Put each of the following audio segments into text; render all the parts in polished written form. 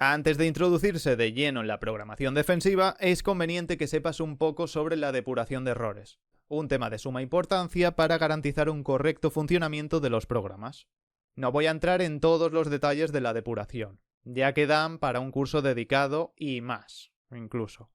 Antes de introducirse de lleno en la programación defensiva, es conveniente que sepas un poco sobre la depuración de errores, un tema de suma importancia para garantizar un correcto funcionamiento de los programas. No voy a entrar en todos los detalles de la depuración, ya que dan para un curso dedicado y más, incluso.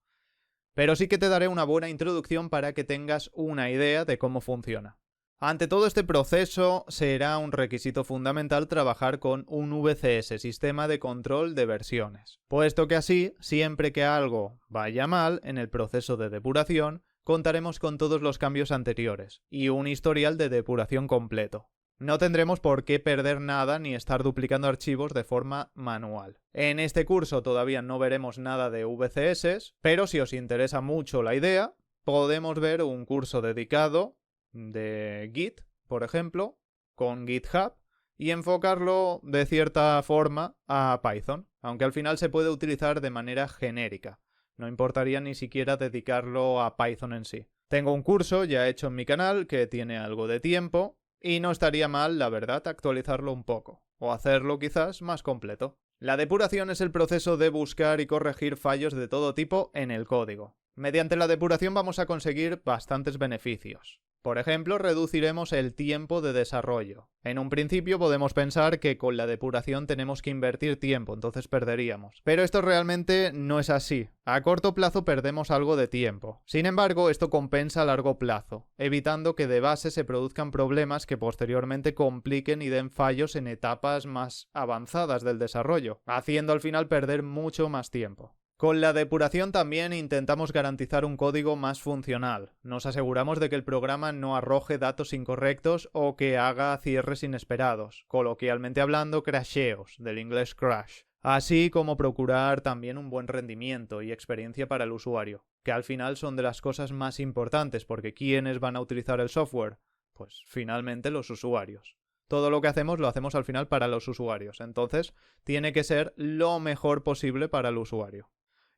Pero sí que te daré una buena introducción para que tengas una idea de cómo funciona. Ante todo este proceso, será un requisito fundamental trabajar con un VCS, Sistema de Control de Versiones, puesto que así, siempre que algo vaya mal en el proceso de depuración, contaremos con todos los cambios anteriores y un historial de depuración completo. No tendremos por qué perder nada ni estar duplicando archivos de forma manual. En este curso todavía no veremos nada de VCS, pero si os interesa mucho la idea, podemos ver un curso dedicado de Git, por ejemplo, con GitHub, y enfocarlo de cierta forma a Python, aunque al final se puede utilizar de manera genérica. No importaría ni siquiera dedicarlo a Python en sí. Tengo un curso ya hecho en mi canal que tiene algo de tiempo, y no estaría mal, la verdad, actualizarlo un poco, o hacerlo quizás más completo. La depuración es el proceso de buscar y corregir fallos de todo tipo en el código. Mediante la depuración vamos a conseguir bastantes beneficios. Por ejemplo, reduciremos el tiempo de desarrollo. En un principio podemos pensar que con la depuración tenemos que invertir tiempo, entonces perderíamos. Pero esto realmente no es así. A corto plazo perdemos algo de tiempo. Sin embargo, esto compensa a largo plazo, evitando que de base se produzcan problemas que posteriormente compliquen y den fallos en etapas más avanzadas del desarrollo, haciendo al final perder mucho más tiempo. Con la depuración también intentamos garantizar un código más funcional. Nos aseguramos de que el programa no arroje datos incorrectos o que haga cierres inesperados, coloquialmente hablando crasheos, del inglés crash. Así como procurar también un buen rendimiento y experiencia para el usuario, que al final son de las cosas más importantes, porque ¿quiénes van a utilizar el software? Pues finalmente los usuarios. Todo lo que hacemos lo hacemos al final para los usuarios, entonces tiene que ser lo mejor posible para el usuario.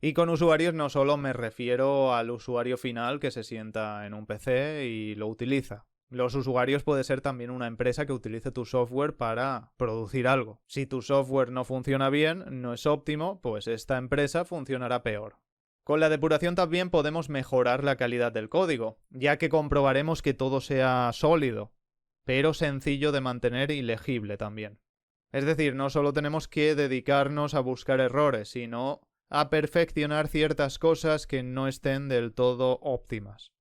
Y con usuarios no solo me refiero al usuario final que se sienta en un PC y lo utiliza. Los usuarios puede ser también una empresa que utilice tu software para producir algo. Si tu software no funciona bien, no es óptimo, pues esta empresa funcionará peor. Con la depuración también podemos mejorar la calidad del código, ya que comprobaremos que todo sea sólido, pero sencillo de mantener y legible también. Es decir, no solo tenemos que dedicarnos a buscar errores, sino a perfeccionar ciertas cosas que no estén del todo óptimas.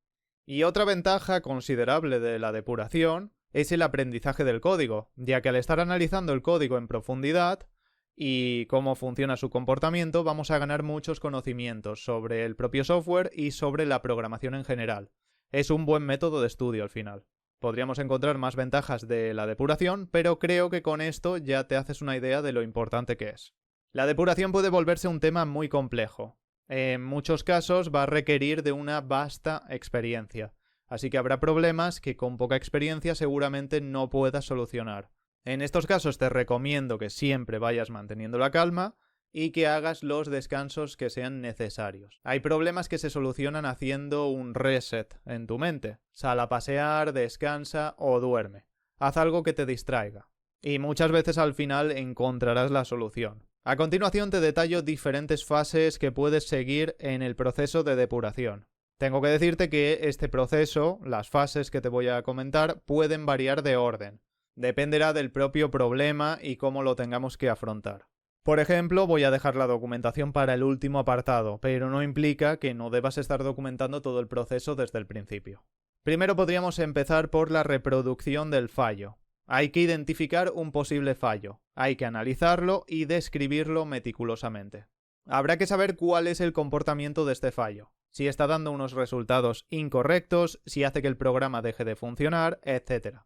Y otra ventaja considerable de la depuración es el aprendizaje del código, ya que al estar analizando el código en profundidad y cómo funciona su comportamiento, vamos a ganar muchos conocimientos sobre el propio software y sobre la programación en general. Es un buen método de estudio al final. Podríamos encontrar más ventajas de la depuración, pero creo que con esto ya te haces una idea de lo importante que es. La depuración puede volverse un tema muy complejo. En muchos casos va a requerir de una vasta experiencia, así que habrá problemas que con poca experiencia seguramente no puedas solucionar. En estos casos te recomiendo que siempre vayas manteniendo la calma y que hagas los descansos que sean necesarios. Hay problemas que se solucionan haciendo un reset en tu mente. Sal a pasear, descansa o duerme. Haz algo que te distraiga. Y muchas veces al final encontrarás la solución. A continuación te detallo diferentes fases que puedes seguir en el proceso de depuración. Tengo que decirte que este proceso, las fases que te voy a comentar, pueden variar de orden. Dependerá del propio problema y cómo lo tengamos que afrontar. Por ejemplo, voy a dejar la documentación para el último apartado, pero no implica que no debas estar documentando todo el proceso desde el principio. Primero podríamos empezar por la reproducción del fallo. Hay que identificar un posible fallo, hay que analizarlo y describirlo meticulosamente. Habrá que saber cuál es el comportamiento de este fallo, si está dando unos resultados incorrectos, si hace que el programa deje de funcionar, etc.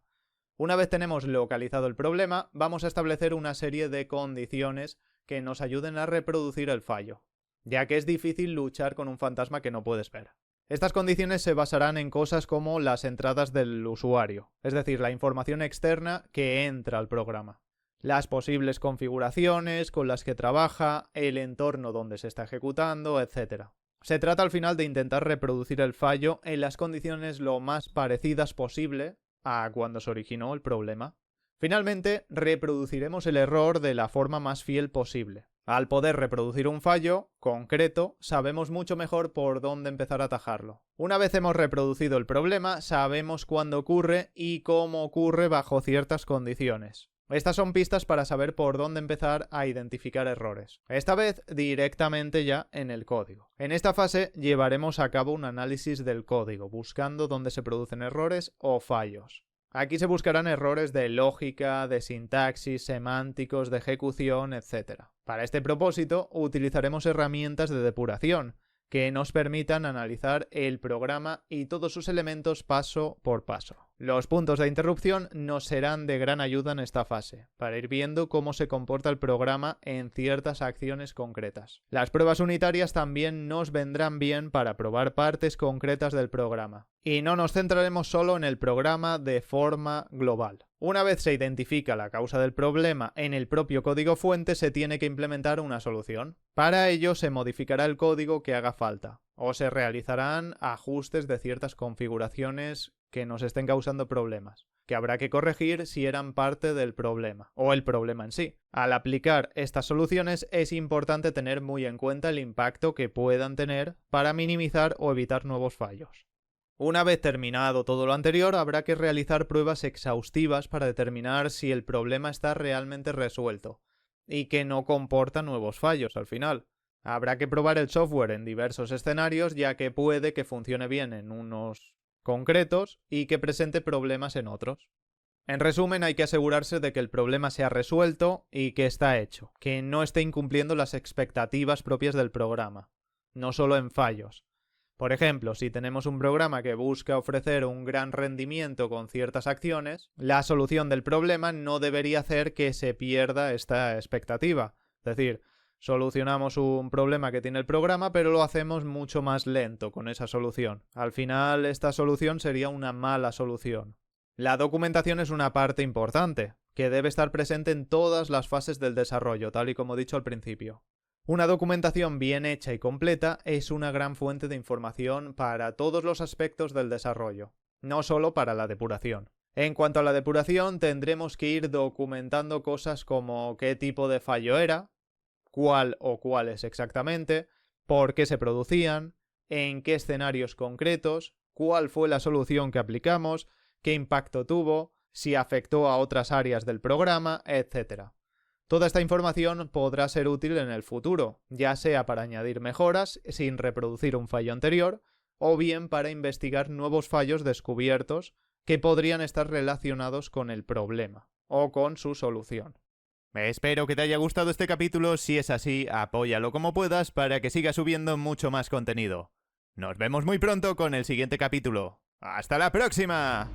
Una vez tenemos localizado el problema, vamos a establecer una serie de condiciones que nos ayuden a reproducir el fallo, ya que es difícil luchar con un fantasma que no puedes ver. Estas condiciones se basarán en cosas como las entradas del usuario, es decir, la información externa que entra al programa, las posibles configuraciones con las que trabaja, el entorno donde se está ejecutando, etc. Se trata al final de intentar reproducir el fallo en las condiciones lo más parecidas posible a cuando se originó el problema. Finalmente, reproduciremos el error de la forma más fiel posible. Al poder reproducir un fallo concreto, sabemos mucho mejor por dónde empezar a atajarlo. Una vez hemos reproducido el problema, sabemos cuándo ocurre y cómo ocurre bajo ciertas condiciones. Estas son pistas para saber por dónde empezar a identificar errores. Esta vez directamente ya en el código. En esta fase llevaremos a cabo un análisis del código, buscando dónde se producen errores o fallos. Aquí se buscarán errores de lógica, de sintaxis, semánticos, de ejecución, etc. Para este propósito utilizaremos herramientas de depuración que nos permitan analizar el programa y todos sus elementos paso por paso. Los puntos de interrupción nos serán de gran ayuda en esta fase, para ir viendo cómo se comporta el programa en ciertas acciones concretas. Las pruebas unitarias también nos vendrán bien para probar partes concretas del programa. Y no nos centraremos solo en el programa de forma global. Una vez se identifica la causa del problema en el propio código fuente, se tiene que implementar una solución. Para ello se modificará el código que haga falta, o se realizarán ajustes de ciertas configuraciones que nos estén causando problemas, que habrá que corregir si eran parte del problema, o el problema en sí. Al aplicar estas soluciones es importante tener muy en cuenta el impacto que puedan tener para minimizar o evitar nuevos fallos. Una vez terminado todo lo anterior, habrá que realizar pruebas exhaustivas para determinar si el problema está realmente resuelto y que no comporta nuevos fallos al final. Habrá que probar el software en diversos escenarios, ya que puede que funcione bien en unos concretos y que presente problemas en otros. En resumen, hay que asegurarse de que el problema sea resuelto y que está hecho, que no esté incumpliendo las expectativas propias del programa, no solo en fallos. Por ejemplo, si tenemos un programa que busca ofrecer un gran rendimiento con ciertas acciones, la solución del problema no debería hacer que se pierda esta expectativa. Es decir, solucionamos un problema que tiene el programa, pero lo hacemos mucho más lento con esa solución. Al final, esta solución sería una mala solución. La documentación es una parte importante, que debe estar presente en todas las fases del desarrollo, tal y como he dicho al principio. Una documentación bien hecha y completa es una gran fuente de información para todos los aspectos del desarrollo, no solo para la depuración. En cuanto a la depuración, tendremos que ir documentando cosas como qué tipo de fallo era, cuál o cuáles exactamente, por qué se producían, en qué escenarios concretos, cuál fue la solución que aplicamos, qué impacto tuvo, si afectó a otras áreas del programa, etc. Toda esta información podrá ser útil en el futuro, ya sea para añadir mejoras sin reproducir un fallo anterior, o bien para investigar nuevos fallos descubiertos que podrían estar relacionados con el problema o con su solución. Espero que te haya gustado este capítulo. Si es así, apóyalo como puedas para que siga subiendo mucho más contenido. Nos vemos muy pronto con el siguiente capítulo. ¡Hasta la próxima!